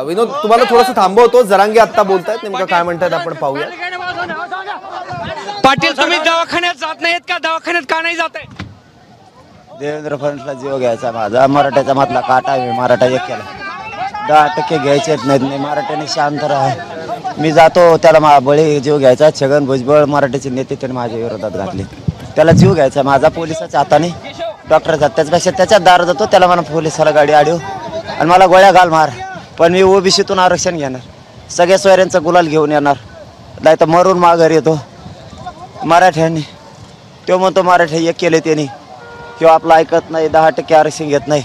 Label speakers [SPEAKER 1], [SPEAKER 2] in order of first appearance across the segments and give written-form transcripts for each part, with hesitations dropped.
[SPEAKER 1] विनोद, तुम्हाला थोडंसं थांबवतो. जरांगे आता बोलतायत, नेमकं काय म्हणतात आपण पाहूया.
[SPEAKER 2] पाटील, तुम्ही दवाखान्यात जात नाहीत का? दवाखान्यात का नाही जात आहे?
[SPEAKER 3] देवेंद्र फडणवीसला जीव घ्यायचा माझा. मराठ्याचा मधला काटा आहे. मराठा एक केला, 10% घ्यायचेच नाहीत. मराठ्याने शांत राहा. मी जातो, त्याला बळी जीव घ्यायचा. छगन भुजबळ मराठ्याचे नेते त्याने माझ्या विरोधात घातले. त्याला जीव घ्यायचा माझा पोलिसाच्या हाताने. डॉक्टरचा त्याच्यापेक्षा त्याच्यात दार जातो. त्याला म्हणा पोलिसाला गाडी आडव आणि मला गोळ्या घाल मार, पण मी ओबीसीतून आरक्षण घेणार. सगळ्या सोयऱ्यांचा गुलाल घेऊन येणार, नाही तर मरून माघारी येतो. मराठ्यांनी तो म्हणतो मराठी एक केले त्यांनी, किंवा आपलं ऐकत नाही, 10% आरक्षण घेत नाही.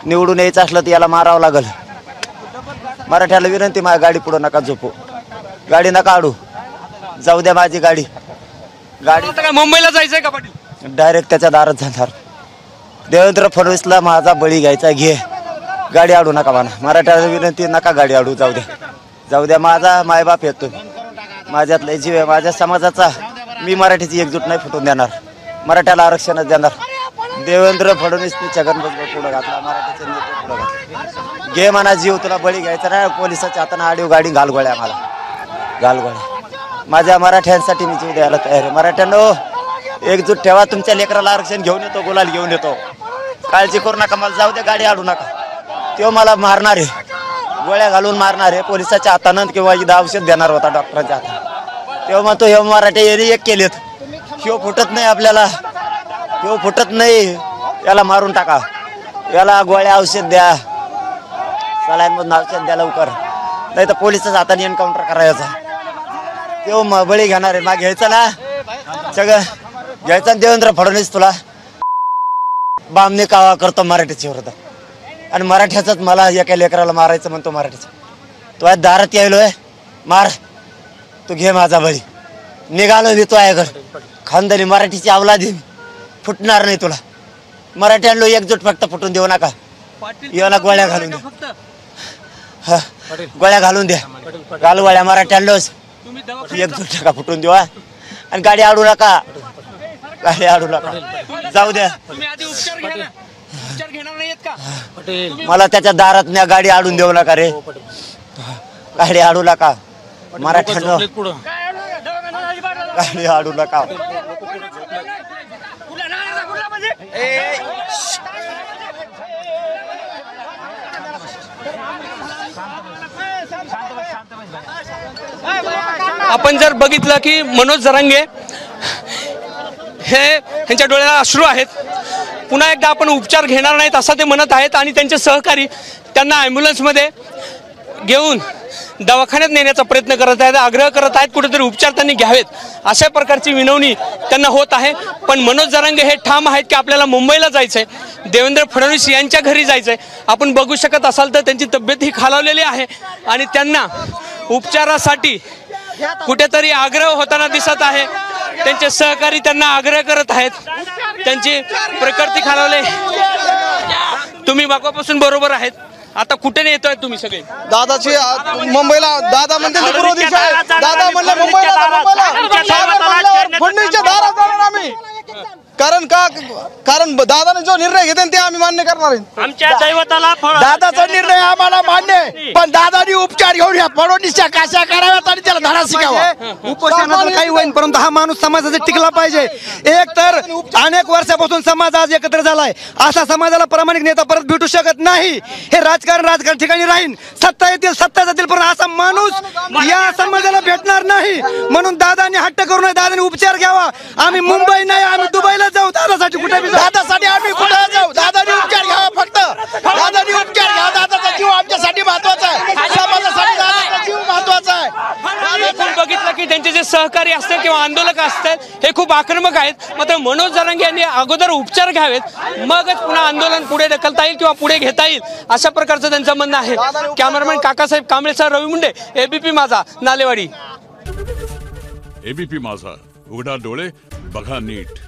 [SPEAKER 3] निवडून यायचं असलं तर याला मारावं लागल. मराठ्याला विनंती, माझ्या गाडी पुढं नका झोपू, गाडी नका आडू, जाऊ द्या माझी गाडी.
[SPEAKER 2] काय मुंबईला जायचंय का पाटील?
[SPEAKER 3] डायरेक्ट त्याच्या दारात जाणार. देवेंद्र फडणवीसला माझा बळी घ्यायचा, घे, गाडी आडू नका म्हणा. मराठ्याला विनंती, नका गाडी आडू, जाऊ द्या, जाऊ द्या. माझा मायबाप येतो, माझ्यातला जीव आहे, माझ्या समाजाचा. मी मराठीची एकजूट नाही फुटून देणार, मराठ्याला आरक्षणच देणार. देवेंद्र फडणवीसने छगन भुजबळ पुढे घातला, मराठीचे नेते पुढे घातले. घे म्हणा जीव, तुला बळी घ्यायचा नाही. पोलिसाच्या हाताने आडीव गाडी घाल गोळ्या, मला घाल गोळ्या. माझ्या मराठ्यांसाठी मी जीव द्यायला तयार आहे. मराठ्यांनो एकजूट ठेवा. तुमच्या लेकराला आरक्षण घेऊन येतो, गुलाल घेऊन येतो. काळजी करू नका, मला जाऊ द्या, गाडी आडू नका. तो मला मारणार आहे, गोळ्या घालून मारणार आहे पोलिसाच्या हातानं, किंवा इथं औषध देणार होता डॉक्टरांच्या हातात. तेव्हा म्हणतो हे मराठे यांनी एक केलेत, ह्यो फुटत नाही आपल्याला, ह्यो फुटत नाही, याला मारून टाका, याला गोळ्या औषध द्या, सलाईनमधून औषध द्या लवकर, नाही तर पोलिसाच्या हाताने एन्काउंटर करायचा. तेव्हा बळी घेणार आहे. मग घ्यायचं ना सगळं घ्यायचा. देवेंद्र फडणवीस तुला बामने कावा करतो मराठीच्या विरोधात, आणि मराठ्याचाच मला एका लेकराला मारायचं म्हणतो. मराठीचं तो आहे दारात यायलोय, मार, तू घे माझा बळी. निघालो मी तो याकडे, खानदानी मराठीची अवलादी, फुटणार नाही तुला. मराठ्यांना एकजूट फक्त फुटून देऊ नका. याला गोळ्या घालून द्या, हा गोळ्या घालून द्या, घालू गोळ्या. मराठ्यांनाच एकजूट नका फुटून देऊ, आणि गाडी आडू नका, गाडी आडू नका, जाऊ द्या. मला त्याच्या दारात न्या, गाडी आडून देऊ नका रे, गाडी आडू नका. मराठ्यांना गाडी आडू नका.
[SPEAKER 2] आपण जर बघितलं की मनोज जरांगे हे त्यांच्या डोळ्याला अश्रू आहेत. पुन्हा एकदा आपण उपचार घेणार नाहीत असं ते म्हणत आहेत, आणि त्यांचे सहकारी त्यांना ॲम्ब्युलन्समध्ये घेऊन दवाखान्यात नेण्याचा प्रयत्न करत आहेत, आग्रह करत आहेत कुठेतरी उपचार त्यांनी घ्यावेत, अशा प्रकारची विनवणी त्यांना होत आहे. पण मनोज जरांगे हे ठाम आहेत की आपल्याला मुंबईला जायचं आहे, देवेंद्र फडणवीस यांच्या घरी जायचं आहे. आपण बघू शकत असाल तर त्यांची तब्येत ही खालावलेली आहे, आणि त्यांना उपचारासाठी कुठेतरी आग्रह होताना दिसत आहे. त्यांचे सहकारी त्यांना आग्रह करत आहेत, त्यांची प्रकृती खालावली. तुम्ही मागवापासून बरोबर आहेत. आता कुठे येतोय तुम्ही सगळे?
[SPEAKER 4] दादाची मुंबईला, दादा म्हणते दादा म्हणले मुंबईला, फडणवीसच्या दारात जाणार आम्ही. कारण दादाने जो निर्णय घेते ते आम्ही मान्य करणार आहे.
[SPEAKER 5] आमच्या दैवताला
[SPEAKER 4] दादाचा निर्णय आम्हाला मान्य आहे, पण दादानी उपचार घेऊन या फडणवीसच्या काशा कराव्यात आणि त्याला धडा शिकावा.
[SPEAKER 6] उपोषणाचं काही होईल, परंतु हा माणूस समाजाचा टिकला पाहिजे. एक तर अनेक वर्षापासून समाज आज एकत्र झालाय, असा समाजाला प्रामाणिक नेता परत भेटू शकत नाही. हे राजकारण ठिकाणी राहीन, सत्ता येतील सत्ता जातील, पण असा माणूस या समाजाला भेटणार नाही. म्हणून दादानी हट्ट करू नये, दादानी उपचार घ्यावा. आम्ही मुंबई नाही, आम्ही दुबईला जाऊ, दादासाठी कुठे
[SPEAKER 4] दादासाठी आम्ही कुठे जाऊ, दादानी उपचार घ्यावा. फक्त दादानी उपचार घ्या. दादाचा जीव आमच्यासाठी महत्वाचा आहे, समाजासाठी दादाचा जीव महत्वाचा आहे.
[SPEAKER 2] आपण बघितलं की त्यांचे जे सहकारी असतात किंवा आंदोलक असतात हे खूप आक्रमक आहेत. मात्र मनोज जरांगे यांनी अगोदर उपचार घ्यावेत, मगच पुन्हा आंदोलन पुढे ढकलता येईल किंवा पुढे घेता येईल, अशा प्रकारचं त्यांचं म्हणणं आहे. कॅमेरामॅन काकासाहेब कांबळेसह रवी मुंडे, एबीपी माझा, नालेवाडी.
[SPEAKER 7] एबीपी माझा, उघडा डोळे बघा नीट.